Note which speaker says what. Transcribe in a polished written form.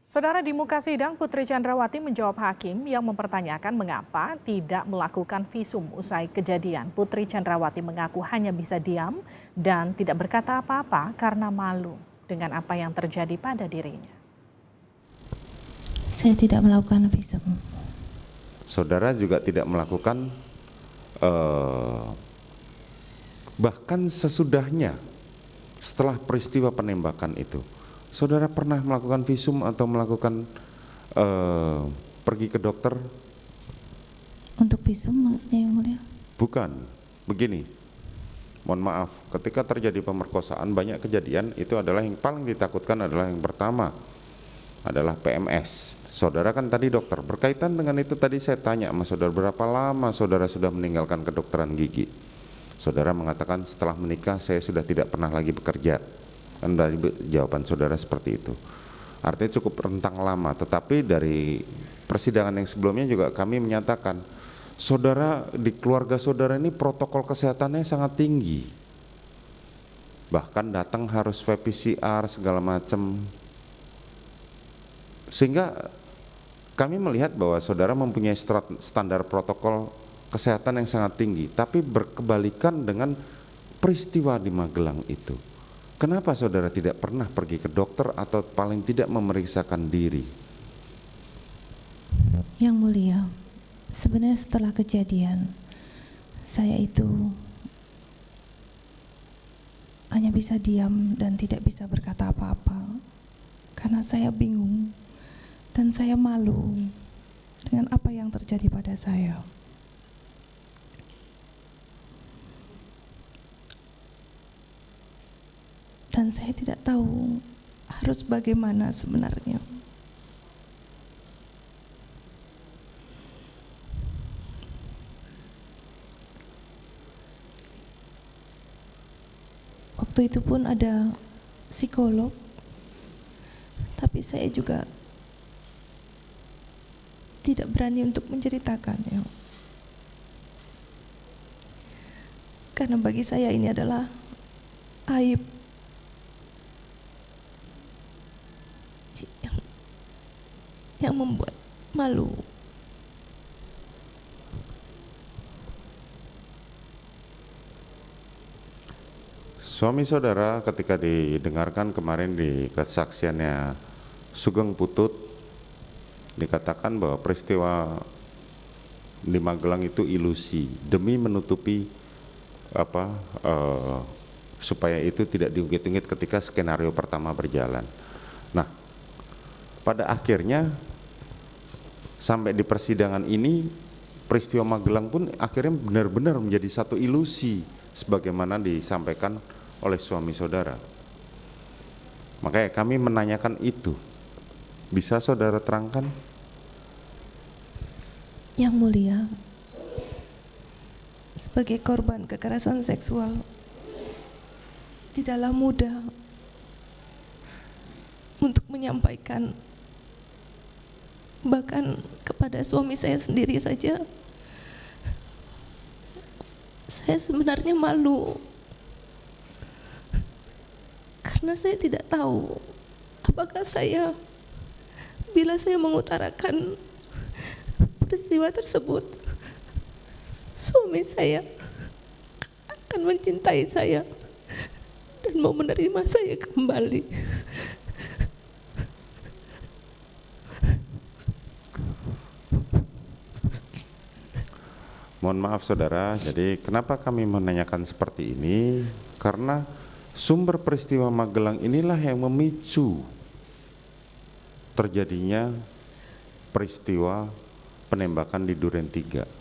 Speaker 1: Saudara, di muka sidang, Putri Chandrawati menjawab hakim yang mempertanyakan mengapa tidak melakukan visum usai kejadian. Putri Chandrawati mengaku hanya bisa diam dan tidak berkata apa-apa karena malu dengan apa yang terjadi pada dirinya.
Speaker 2: Saya tidak melakukan visum.
Speaker 3: Saudara juga tidak melakukan bahkan sesudahnya setelah peristiwa penembakan itu. Saudara pernah melakukan visum atau melakukan pergi ke dokter?
Speaker 2: Untuk visum maksudnya yang mulia?
Speaker 3: Bukan, begini, mohon maaf, ketika terjadi pemerkosaan banyak kejadian itu adalah yang paling ditakutkan adalah yang pertama adalah PMS. Saudara kan tadi dokter, berkaitan dengan itu tadi saya tanya sama saudara berapa lama saudara sudah meninggalkan kedokteran gigi. Saudara mengatakan setelah menikah saya sudah tidak pernah lagi bekerja. Kan dari jawaban saudara seperti itu. Artinya cukup rentang lama, tetapi dari persidangan yang sebelumnya juga kami menyatakan saudara di keluarga saudara ini protokol kesehatannya sangat tinggi. Bahkan datang harus swab PCR segala macam. Sehingga kami melihat bahwa saudara mempunyai standar protokol kesehatan yang sangat tinggi, tapi berkebalikan dengan peristiwa di Magelang itu. Kenapa saudara tidak pernah pergi ke dokter atau paling tidak memeriksakan diri?
Speaker 2: Yang mulia, sebenarnya setelah kejadian saya itu hanya bisa diam dan tidak bisa berkata apa-apa karena saya bingung dan saya malu dengan apa yang terjadi pada saya. Dan saya tidak tahu harus bagaimana sebenarnya. Waktu itu pun ada psikolog, tapi saya juga tidak berani untuk menceritakannya. Karena bagi saya ini adalah aib yang membuat malu.
Speaker 3: Suami saudara ketika didengarkan kemarin di kesaksiannya Sugeng Putut dikatakan bahwa peristiwa di Magelang itu ilusi demi menutupi supaya itu tidak diungkit-ungkit ketika skenario pertama berjalan. Nah, pada akhirnya sampai di persidangan ini peristiwa Magelang pun akhirnya benar-benar menjadi satu ilusi sebagaimana disampaikan oleh suami saudara. Makanya kami menanyakan itu. Bisa saudara terangkan?
Speaker 2: Yang mulia, sebagai korban kekerasan seksual tidaklah mudah untuk menyampaikan, bahkan kepada suami saya sendiri saja saya sebenarnya malu karena saya tidak tahu apakah saya bila saya mengutarakan peristiwa tersebut suami saya akan mencintai saya dan mau menerima saya kembali.
Speaker 3: Mohon maaf saudara, jadi kenapa kami menanyakan seperti ini? Karena sumber peristiwa Magelang inilah yang memicu terjadinya peristiwa penembakan di Duren 3.